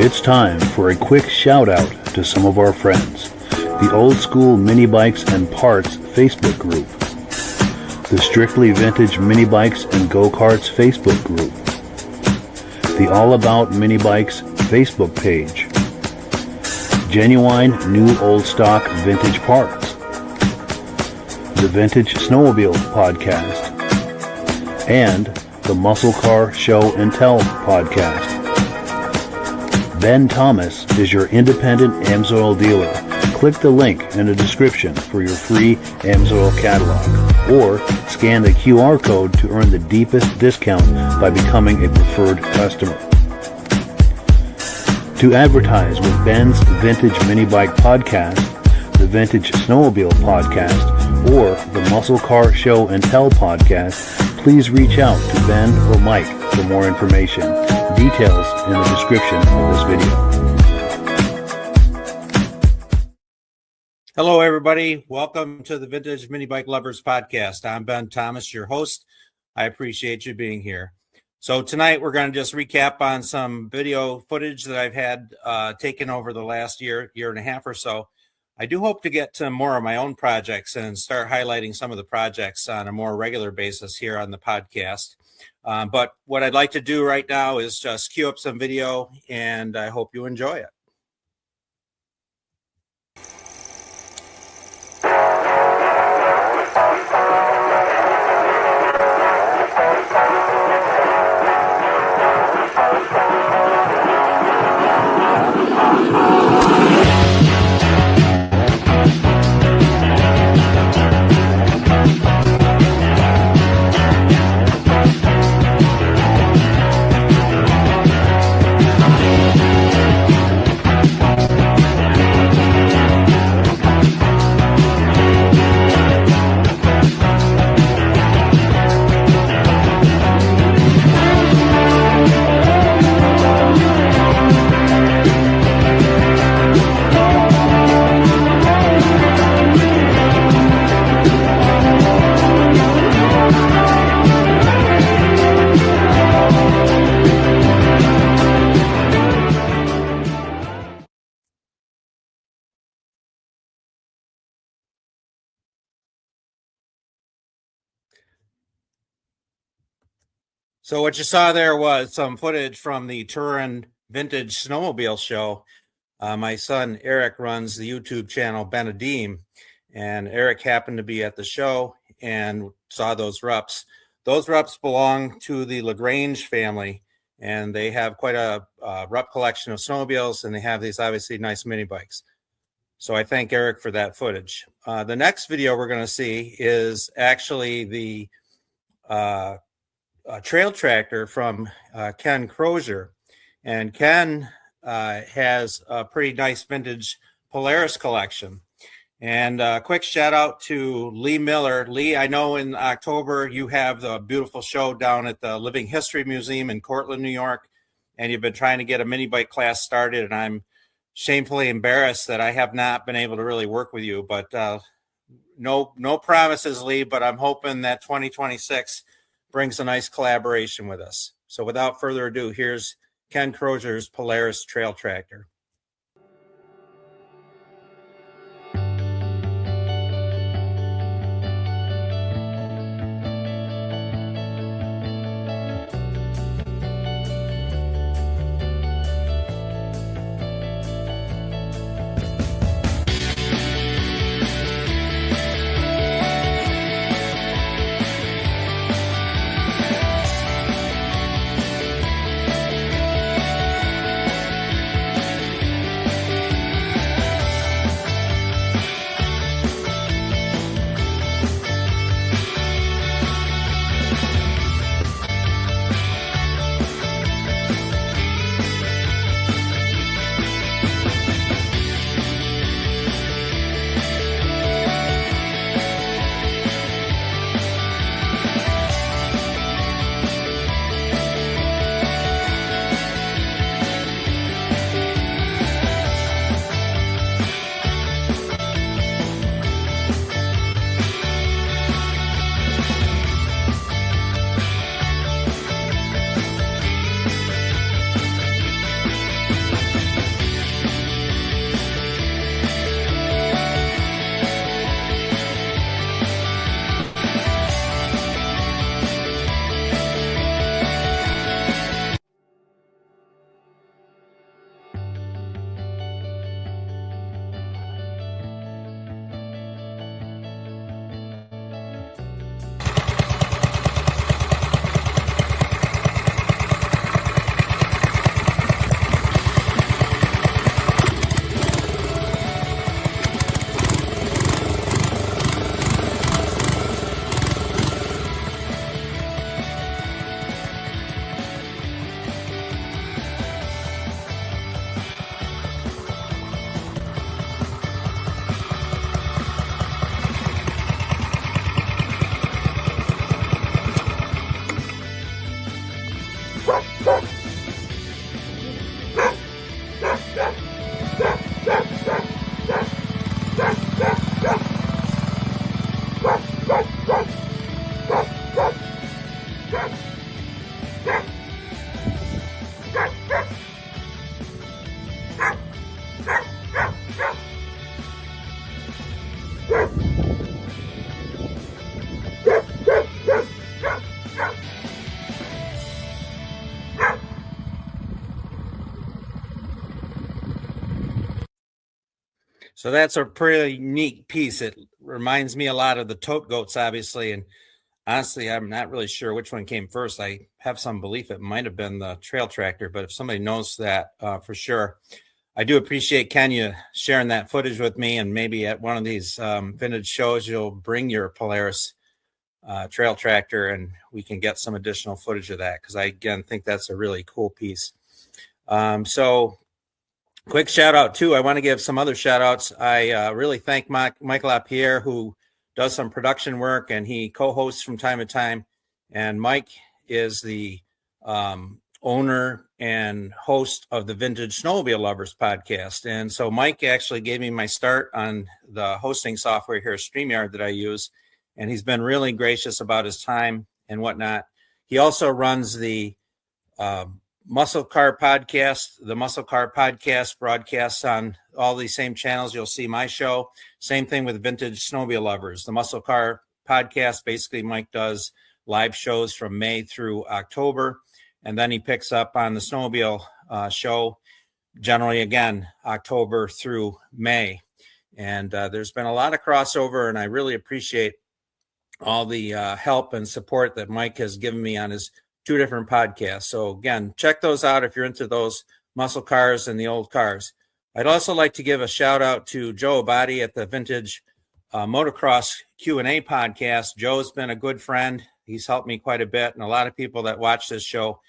It's time for a quick shout out to some of our friends. The Old School Mini Bikes and Parts Facebook group. The Strictly Vintage Mini Bikes and Go-Karts Facebook group. The All About Mini Bikes Facebook page. Genuine New Old Stock Vintage Parts. The Vintage Snowmobile Podcast. And the Muscle Car Show and Tell Podcast. Ben Thomas is your independent AMSOIL dealer. Click the link in the description for your free AMSOIL catalog, or scan the QR code to earn the deepest discount by becoming a preferred customer. To advertise with Ben's Vintage Mini Bike Podcast, the Vintage Snowmobile Podcast, or the Muscle Car Show and Tell Podcast, please reach out to Ben or Mike for more information. Details in the description of this video. Hello, everybody. Welcome to the Vintage Mini Bike Lovers Podcast. I'm Ben Thomas, your host. I appreciate you being here. So tonight we're going to just recap on some video footage that I've had taken over the last year and a half or so. I do hope to get to more of my own projects and start highlighting some of the projects on a more regular basis here on the podcast. But what I'd like to do right now is just cue up some video, and I hope you enjoy it. So what you saw there was some footage from the Turin Vintage Snowmobile Show. My son Eric runs the YouTube channel Benadim, and Eric happened to be at the show and saw those Rups. Those Rups belong to the LaGrange family, and they have quite a Rup collection of snowmobiles, and they have these obviously nice mini bikes. So I thank Eric for that footage. The next video we're going to see is actually the trail tractor from Ken Crozier, and Ken has a pretty nice vintage Polaris collection. And a quick shout out to Lee Miller. Lee, I know in October you have the beautiful show down at the Living History Museum in Cortland, New York, and you've been trying to get a mini bike class started, and I'm shamefully embarrassed that I have not been able to really work with you, but no promises, Lee, but I'm hoping that 2026 brings a nice collaboration with us. So without further ado, here's Ken Crozier's Polaris Trail Tractor. So that's a pretty neat piece. It reminds me a lot of the Tote Goats, obviously. And honestly, I'm not really sure which one came first. I have some belief it might have been the Trail Tractor, but if somebody knows that for sure, I do appreciate Ken you sharing that footage with me. And maybe at one of these vintage shows, you'll bring your Polaris Trail Tractor and we can get some additional footage of that, because I, again, think that's a really cool piece. So quick shout out too. I want to give some other shout outs. I really thank Michael Lapierre, who does some production work and he co-hosts from time to time. And Mike is the owner and host of the Vintage Snowmobile Lovers podcast. And so Mike actually gave me my start on the hosting software here at StreamYard that I use. And he's been really gracious about his time and whatnot. He also runs the Muscle Car podcast. The Muscle Car podcast broadcasts on all these same channels. You'll see my show. Same thing with Vintage Snowmobile Lovers. The Muscle Car podcast, basically Mike does live shows from May through October. And then he picks up on the snowmobile show, generally, again, October through May. And there's been a lot of crossover, and I really appreciate all the help and support that Mike has given me on his 2 different podcasts. So again, check those out if you're into those muscle cars and the old cars. I'd also like to give a shout out to Joe Abadi at the Vintage Motocross Q&A podcast. Joe's been a good friend. He's helped me quite a bit. And a lot of people that watch this show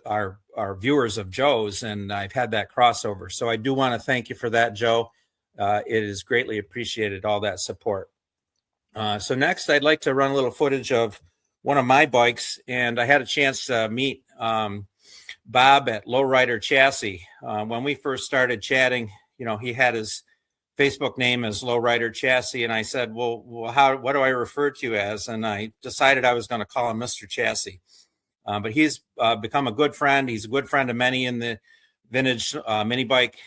are viewers of Joe's, and I've had that crossover. So I do want to thank you for that, Joe. It is greatly appreciated, all that support. So next, I'd like to run a little footage of one of my bikes, and I had a chance to meet Bob at Lowrider Chassis. When we first started chatting, he had his Facebook name as Lowrider Chassis, and I said, well, what do I refer to you as? And I decided I was going to call him Mr. Chassis. But he's become a good friend. He's a good friend of many in the vintage mini bike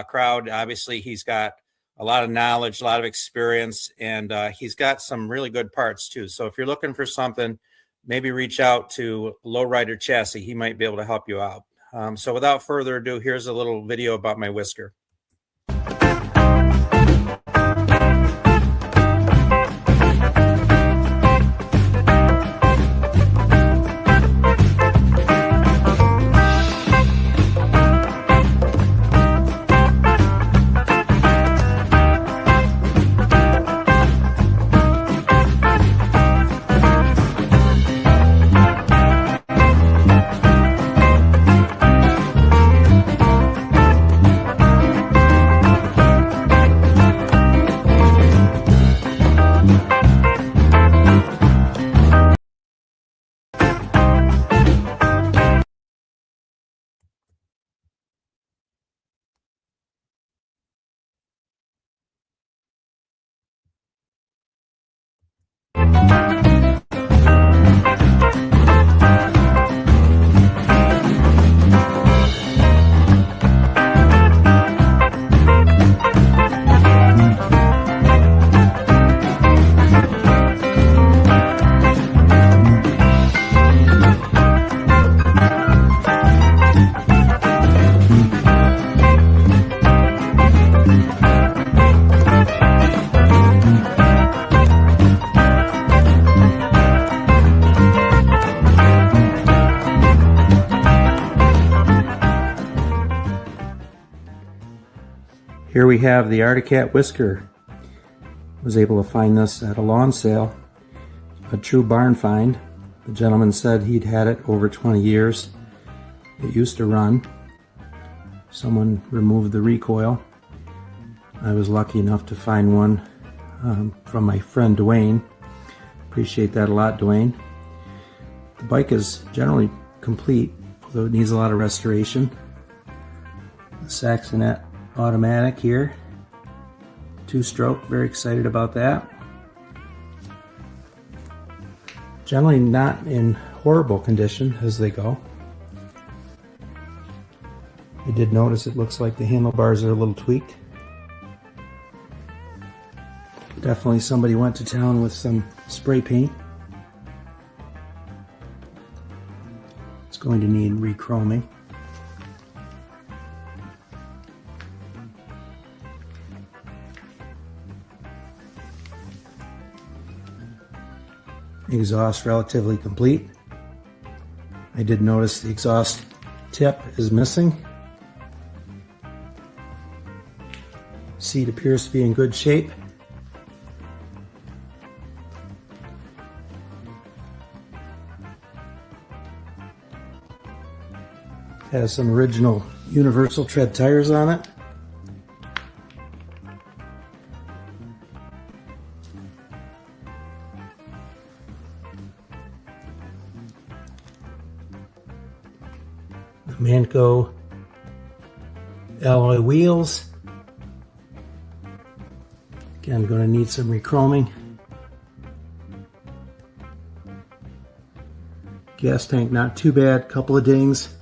crowd. Obviously, he's got a lot of knowledge, a lot of experience, and he's got some really good parts too. So if you're looking for something, maybe reach out to Lowrider Chassis. He might be able to help you out. So without further ado, here's a little video about my Whisker. Here we have the Arctic Cat Whisker. Was able to find this at a lawn sale. A true barn find. The gentleman said he'd had it over 20 years. It used to run. Someone removed the recoil. I was lucky enough to find one from my friend Dwayne. Appreciate that a lot, Dwayne. The bike is generally complete, although it needs a lot of restoration. The Saxonet automatic here, 2-stroke, very excited about that. Generally not in horrible condition as they go. I did notice it looks like the handlebars are a little tweaked. Definitely somebody went to town with some spray paint. It's going to need re-chroming. exhaust relatively complete. I did notice the exhaust tip is missing. Seat appears to be in good shape. Has some original Universal tread tires on it. The Manco alloy wheels. Again, going to need some rechroming. Gas tank not too bad, couple of dings.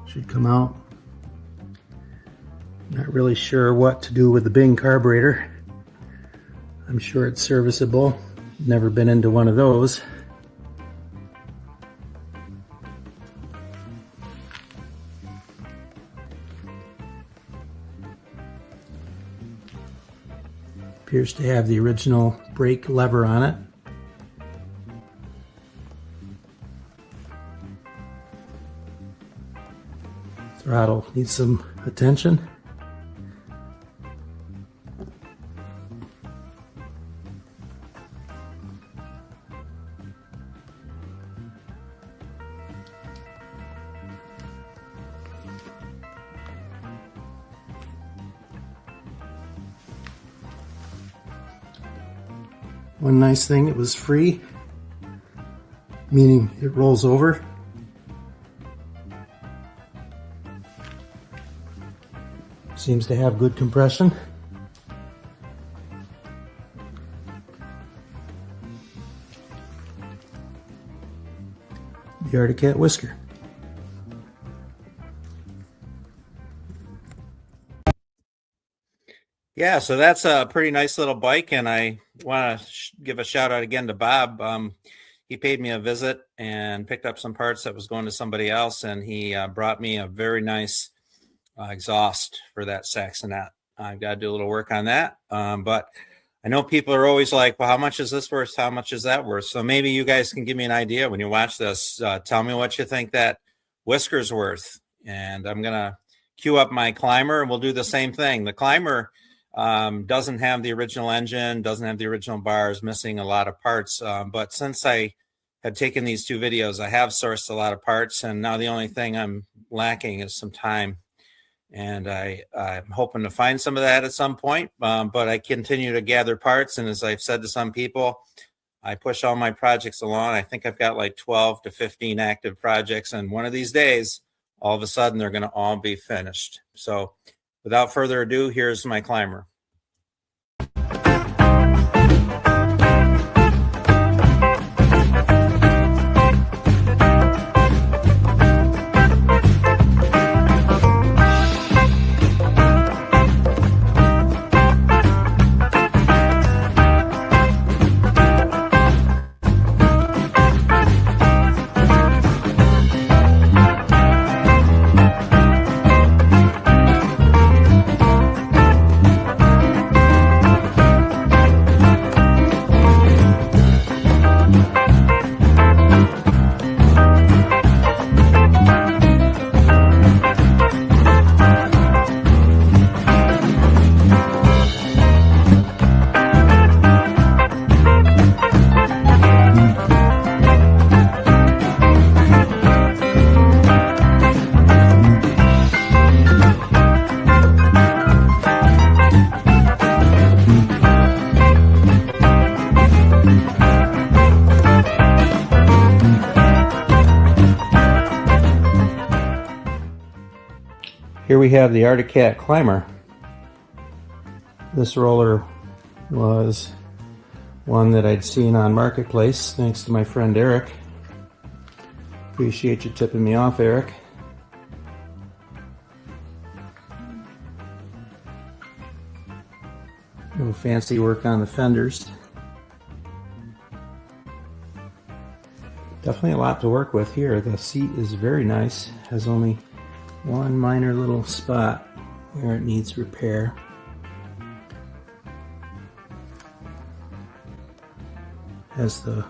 Should come out. Not really sure what to do with the Bing carburetor. I'm sure it's serviceable. Never been into one of those. Appears to have the original brake lever on it. Throttle needs some attention. One nice thing, it was free, meaning it rolls over. Seems to have good compression. The Arctic Cat whisker. Yeah, so that's a pretty nice little bike, and I want to give a shout out again to Bob. He paid me a visit and picked up some parts that was going to somebody else, and he brought me a very nice exhaust for that Saxonet. I've got to do a little work on that, but I know people are always like, well, how much is this worth? How much is that worth? So maybe you guys can give me an idea when you watch this. Tell me what you think that whisker's worth, and I'm going to queue up my Climber, and we'll do the same thing. The Climber doesn't have the original engine, doesn't have the original bars, missing a lot of parts. But since I had taken these two videos, I have sourced a lot of parts, and now the only thing I'm lacking is some time. And I'm hoping to find some of that at some point, but I continue to gather parts. And as I've said to some people, I push all my projects along. I think I've got like 12 to 15 active projects, and one of these days, all of a sudden, they're going to all be finished. So without further ado, here's my Climber. Here we have the Arctic Cat Climber. This roller was one that I'd seen on Marketplace, thanks to my friend Eric. Appreciate you tipping me off, Eric. No fancy work on the fenders. Definitely a lot to work with here. The seat is very nice, has only one minor little spot where it needs repair. Has the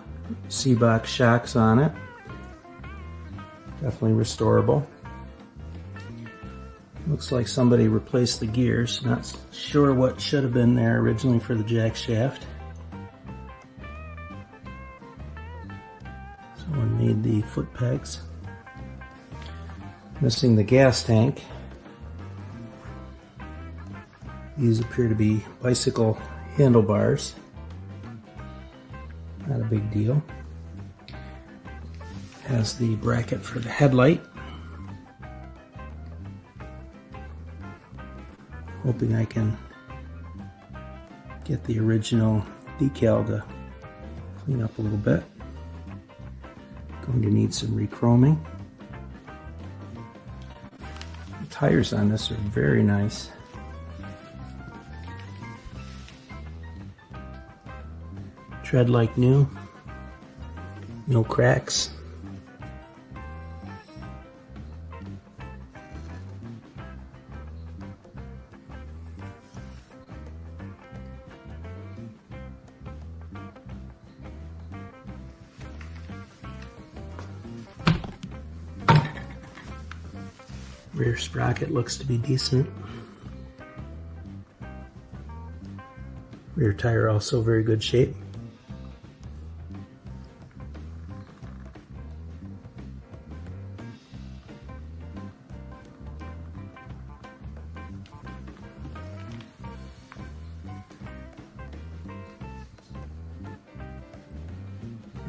C-Box shocks on it. Definitely restorable. Looks like somebody replaced the gears. Not sure what should have been there originally for the jack shaft. Someone made the foot pegs. Missing the gas tank. These appear to be bicycle handlebars. Not a big deal. Has the bracket for the headlight. Hoping I can get the original decal to clean up a little bit. Going to need some re-chroming. The tires on this are very nice. Tread like new. No cracks. Rear sprocket looks to be decent. Rear tire also very good shape.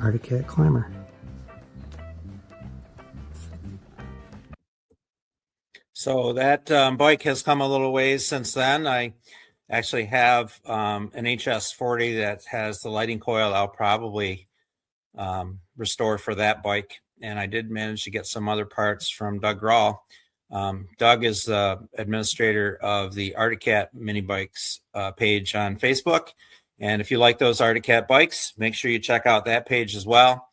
Arctic Cat Climber. So that bike has come a little ways since then. I actually have an HS40 that has the lighting coil I'll probably restore for that bike. And I did manage to get some other parts from Doug Rawl. Doug is the administrator of the Arctic Cat mini bikes page on Facebook. And if you like those Arctic Cat bikes, make sure you check out that page as well.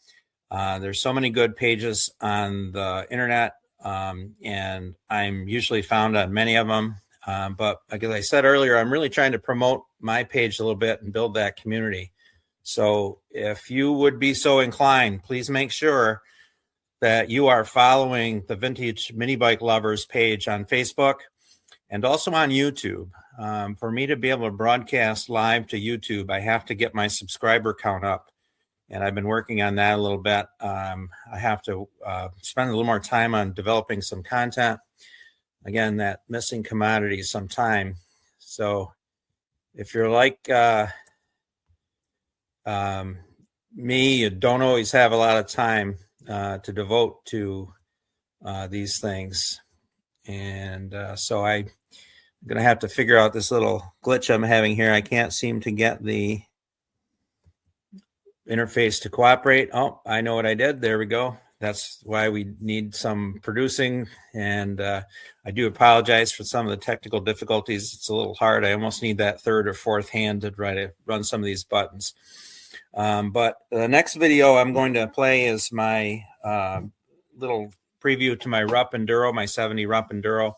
There's so many good pages on the internet. And I'm usually found on many of them. But like I said earlier, I'm really trying to promote my page a little bit and build that community. So if you would be so inclined, please make sure that you are following the Vintage Mini Bike Lovers page on Facebook and also on YouTube. For me to be able to broadcast live to YouTube, I have to get my subscriber count up. And I've been working on that a little bit. I have to spend a little more time on developing some content. Again, that missing commodity is some time. So if you're like me, you don't always have a lot of time to devote to these things. And so I'm going to have to figure out this little glitch I'm having here. I can't seem to get the interface to cooperate. Oh, I know what I did. There we go. That's why we need some producing. And I do apologize for some of the technical difficulties. It's a little hard. I almost need that third or fourth hand to try to run some of these buttons. But the next video I'm going to play is my little preview to my Rupp Enduro, my 70 Rupp Enduro.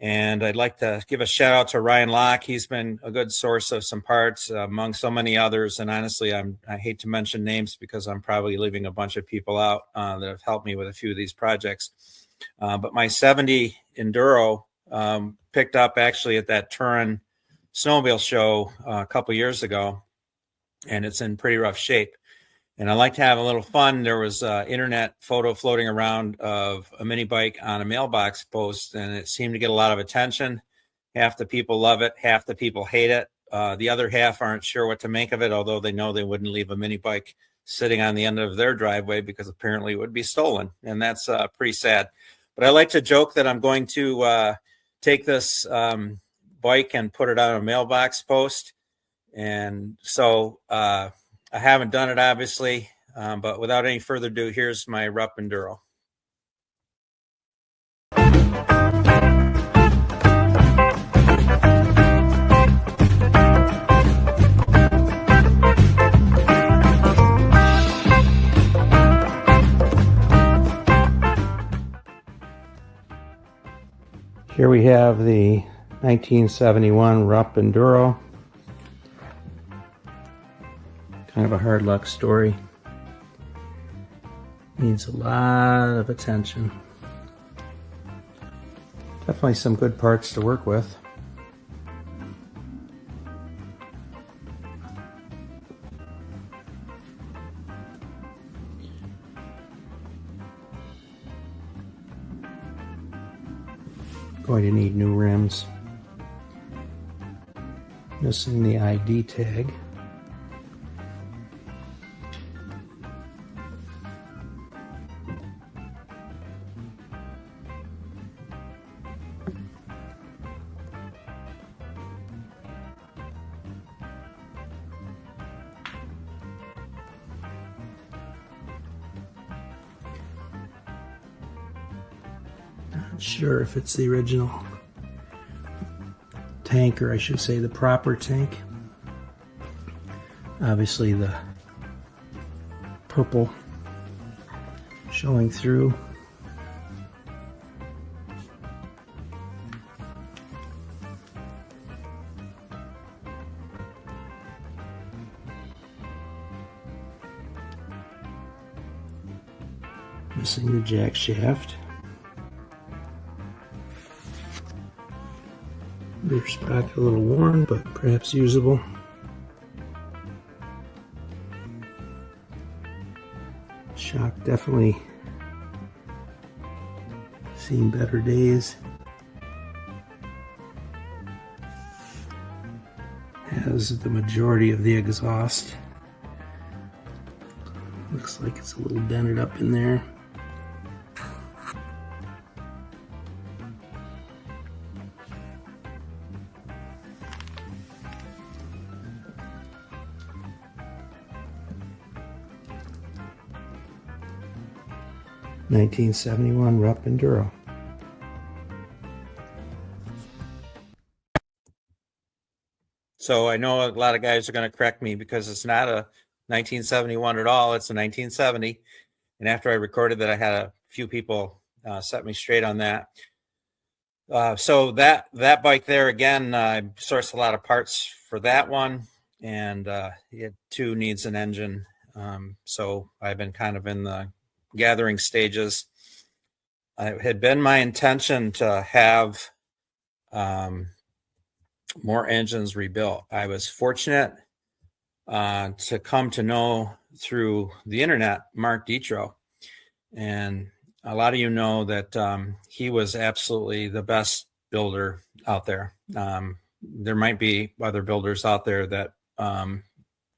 And I'd like to give a shout out to Ryan Locke. He's been a good source of some parts among so many others. And honestly, I hate to mention names because I'm probably leaving a bunch of people out that have helped me with a few of these projects. But my 70 Enduro picked up actually at that Turin snowmobile show a couple years ago. And it's in pretty rough shape. And I like to have a little fun. There was an internet photo floating around of a mini bike on a mailbox post, and it seemed to get a lot of attention. Half the people love it. Half the people hate it. The other half aren't sure what to make of it, although they know they wouldn't leave a mini bike sitting on the end of their driveway because apparently it would be stolen. And that's pretty sad. But I like to joke that I'm going to take this bike and put it on a mailbox post. And so I haven't done it, obviously, but without any further ado, here's my Rupp Enduro. Here we have the 1971 Rupp Enduro. kind of a hard luck story. Needs a lot of attention. Definitely some good parts to work with. Going to need new rims. Missing the ID tag. Not sure if it's the original tank, or I should say the proper tank. Obviously the purple showing through. Missing the jack shaft. Rear sprocket a little worn, but perhaps usable. Shock definitely seen better days. Has the majority of the exhaust. Looks like it's a little dented up in there. (1971) Rupp Enduro. So I know a lot of guys are going to correct me because it's not a 1971 at all. It's a 1970. And after I recorded that, I had a few people set me straight on that. So that bike there, again, I sourced a lot of parts for that one. And it too needs an engine. So I've been kind of in the gathering stages. It had been my intention to have more engines rebuilt. I was fortunate to come to know through the internet Mark Detro, and a lot of you know that he was absolutely the best builder out there. There might be other builders out there that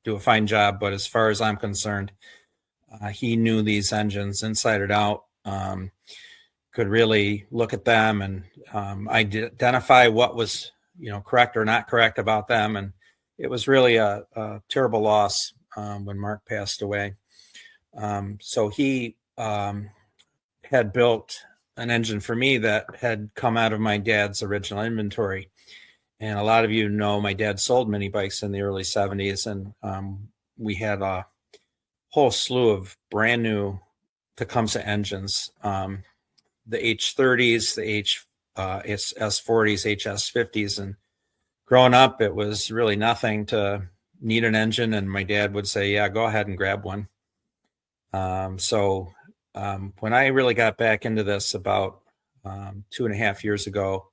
do a fine job, but as far as I'm concerned, he knew these engines inside and out, could really look at them and identify what was, correct or not correct about them. And it was really a terrible loss when Mark passed away. So he had built an engine for me that had come out of my dad's original inventory. And a lot of you know my dad sold mini bikes in the early 70s, and we had a whole slew of brand new Tecumseh engines, the H30s, the S40s, HS50s. And growing up, it was really nothing to need an engine. And my dad would say, yeah, go ahead and grab one. So when I really got back into this about 2.5 years ago,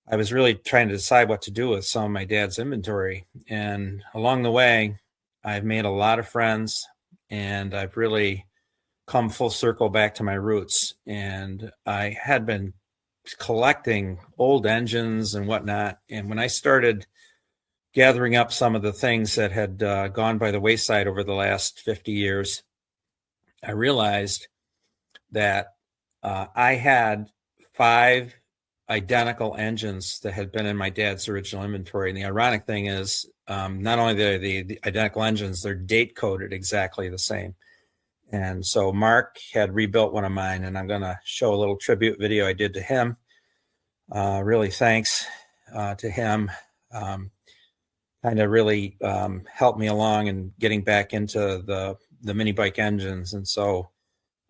I was really trying to decide what to do with some of my dad's inventory. And along the way, I've made a lot of friends, and I've really come full circle back to my roots. And I had been collecting old engines and whatnot. And when I started gathering up some of the things that had gone by the wayside over the last 50 years, I realized that I had 5 identical engines that had been in my dad's original inventory. And the ironic thing is, not only are the identical engines, they're date coded exactly the same. And so Mark had rebuilt one of mine, and I'm going to show a little tribute video I did to him. Really thanks to him. Kind of really helped me along in getting back into the mini bike engines. And so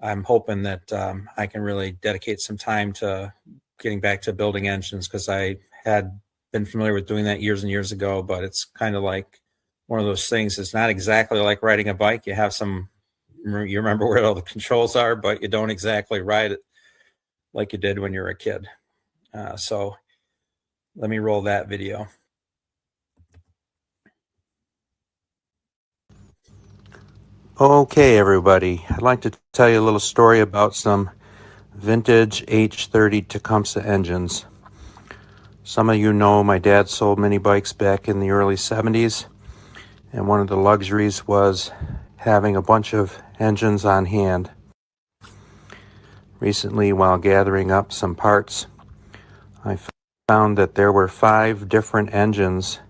I'm hoping that I can really dedicate some time to getting back to building engines, because I had been familiar with doing that years and years ago, but it's kind of like one of those things. It's not exactly like riding a bike. You have you remember where all the controls are, but you don't exactly ride it like you did when you were a kid. So let me roll that video. Okay, everybody. I'd like to tell you a little story about some vintage H30 Tecumseh engines. Some of you know my dad sold mini bikes back in the early 70s, and one of the luxuries was having a bunch of engines on hand. Recently, while gathering up some parts, I found that there were 5 different engines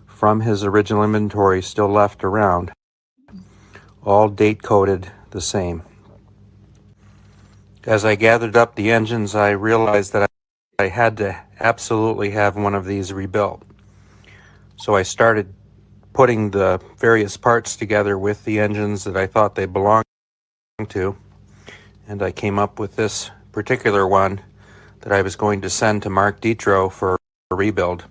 from his original inventory still left around, all date coded the same. As I gathered up the engines, I realized that I had to absolutely have one of these rebuilt. So I started putting the various parts together with the engines that I thought they belonged to, and I came up with this particular one that I was going to send to Mark Detro for a rebuild.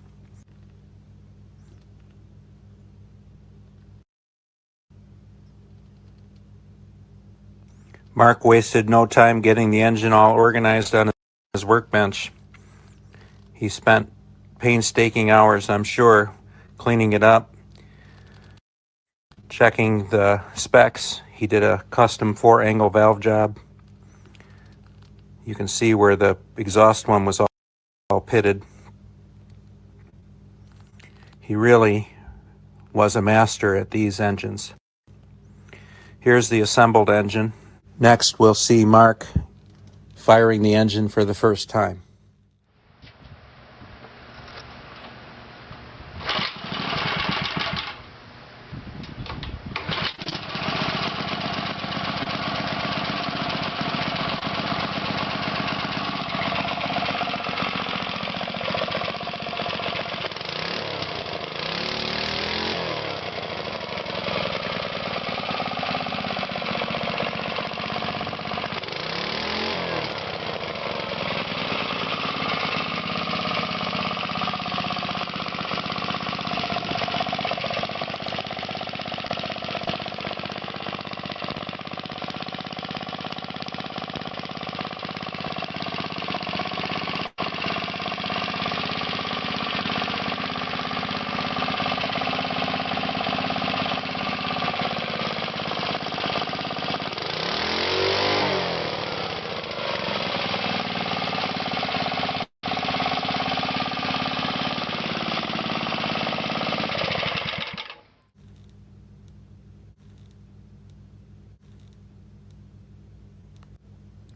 Mark wasted no time getting the engine all organized on his workbench. He spent painstaking hours, I'm sure, cleaning it up, checking the specs. He did a custom 4-angle valve job. You can see where the exhaust one was all pitted. He really was a master at these engines. Here's the assembled engine. Next, we'll see Mark firing the engine for the first time.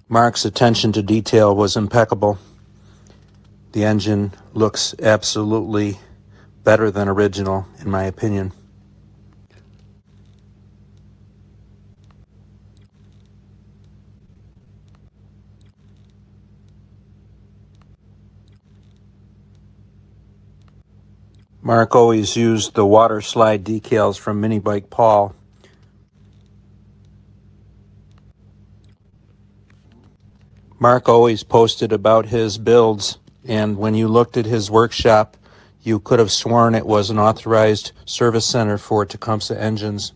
Mark's attention to detail was impeccable. The engine looks absolutely better than original, in my opinion. Mark always used the water slide decals from Mini Bike Paul. Mark always posted about his builds, and when you looked at his workshop, you could have sworn it was an authorized service center for Tecumseh engines.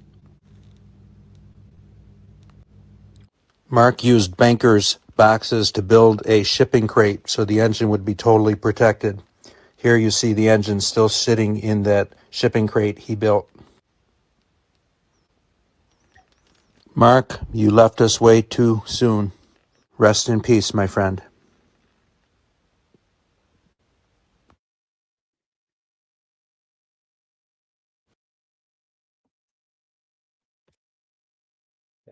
Mark used Banker's boxes to build a shipping crate so the engine would be totally protected. Here you see the engine still sitting in that shipping crate he built. Mark, you left us way too soon. Rest in peace, my friend.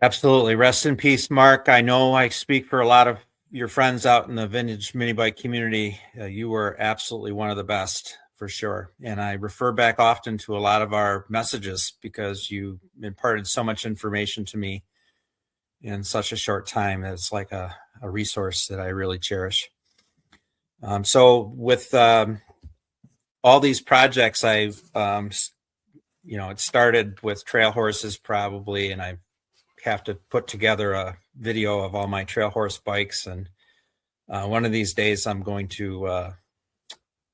Absolutely. Rest in peace, Mark. I know I speak for a lot of your friends out in the vintage mini bike community. You were absolutely one of the best, for sure. And I refer back often to a lot of our messages because you imparted so much information to me in such a short time that it's like a resource that I really cherish. So with all these projects, I've, it started with trail horses probably, and I have to put together a video of all my trail horse bikes. And one of these days I'm going to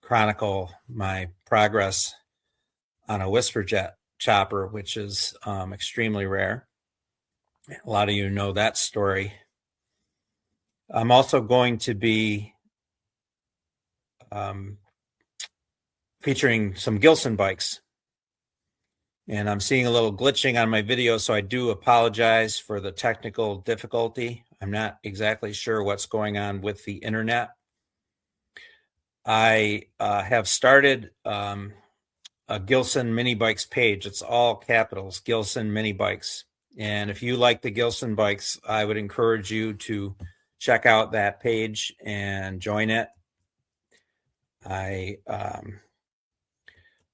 chronicle my progress on a Whisper Jet chopper, which is extremely rare. A lot of you know that story. I'm also going to be featuring some Gilson bikes. And I'm seeing a little glitching on my video, so I do apologize for the technical difficulty. I'm not exactly sure what's going on with the internet. I have started a Gilson Mini Bikes page. It's all capitals, Gilson Mini Bikes. And if you like the Gilson bikes, I would encourage you to check out that page and join it. I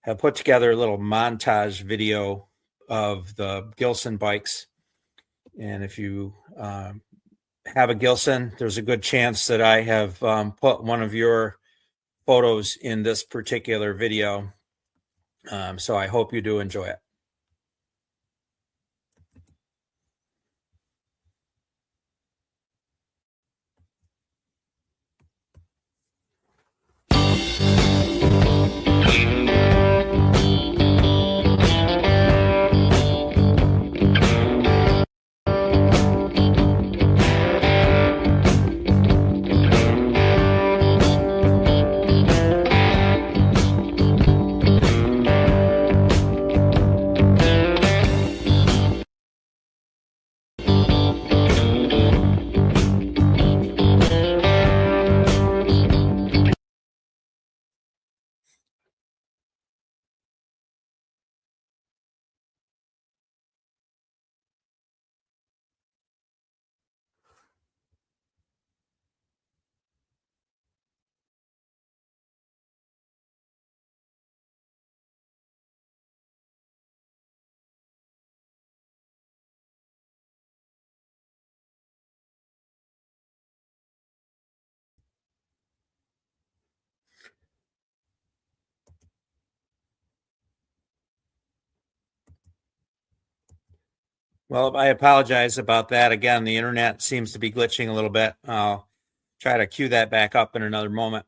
have put together a little montage video of the Gilson bikes. And if you have a Gilson, there's a good chance that I have put one of your photos in this particular video. So I hope you do enjoy it. Well, I apologize about that. Again, the internet seems to be glitching a little bit. I'll try to cue that back up in another moment.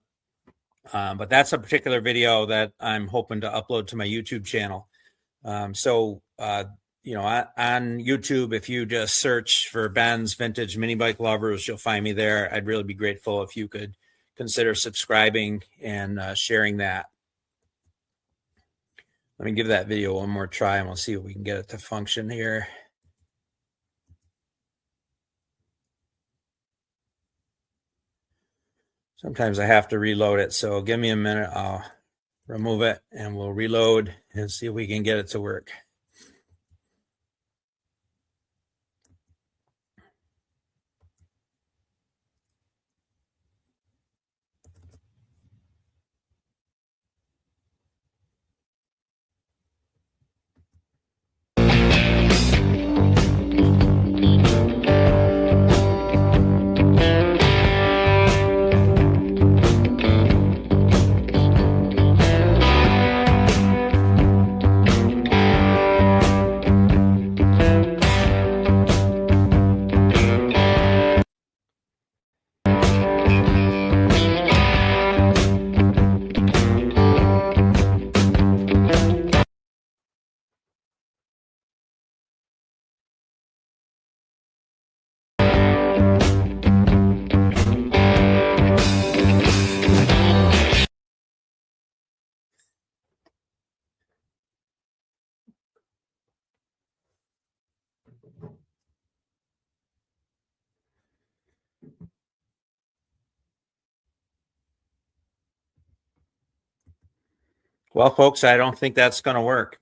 But that's a particular video that I'm hoping to upload to my YouTube channel. On YouTube, if you just search for Ben's Vintage Mini Bike Lovers, you'll find me there. I'd really be grateful if you could consider subscribing and sharing that. Let me give that video one more try and we'll see if we can get it to function here. Sometimes I have to reload it, so give me a minute. I'll remove it and we'll reload and see if we can get it to work. Well, folks, I don't think that's going to work.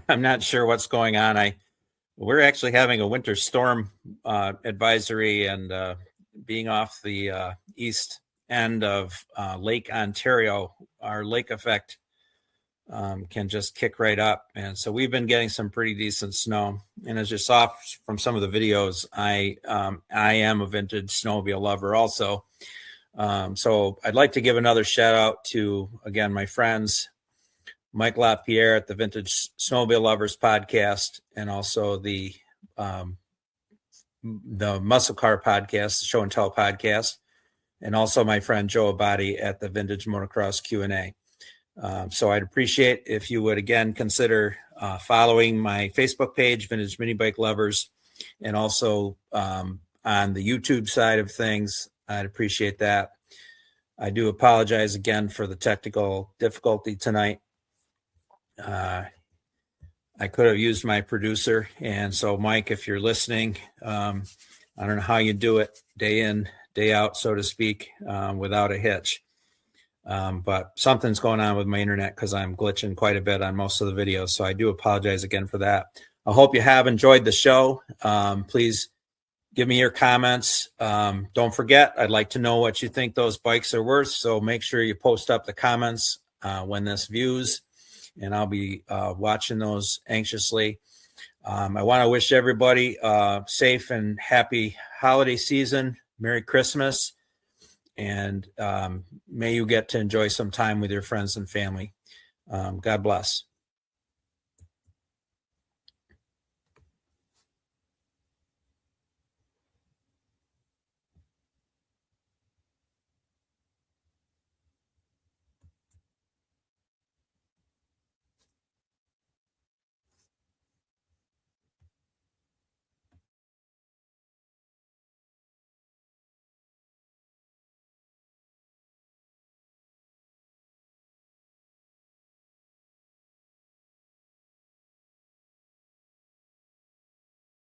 I'm not sure what's going on. We're actually having a winter storm advisory, and being off the east end of Lake Ontario, our lake effect can just kick right up. And so we've been getting some pretty decent snow. And as you saw from some of the videos, I am a vintage snowmobile lover also. So I'd like to give another shout out to, again, my friends, Mike LaPierre at the Vintage Snowmobile Lovers podcast, and also the Muscle Car podcast, the Show and Tell podcast, and also my friend Joe Abadi at the Vintage Motocross Q&A. So I'd appreciate if you would again consider following my Facebook page, Vintage Mini Bike Lovers, and also on the YouTube side of things. I'd appreciate that. I do apologize again for the technical difficulty tonight. I could have used my producer. And so, Mike, if you're listening, I don't know how you do it day in, day out, so to speak, without a hitch. But something's going on with my internet because I'm glitching quite a bit on most of the videos. So I do apologize again for that. I hope you have enjoyed the show. Please give me your comments. Don't forget, I'd like to know what you think those bikes are worth. So make sure you post up the comments when this views, and I'll be watching those anxiously. I want to wish everybody a safe and happy holiday season. Merry Christmas. And may you get to enjoy some time with your friends and family. God bless.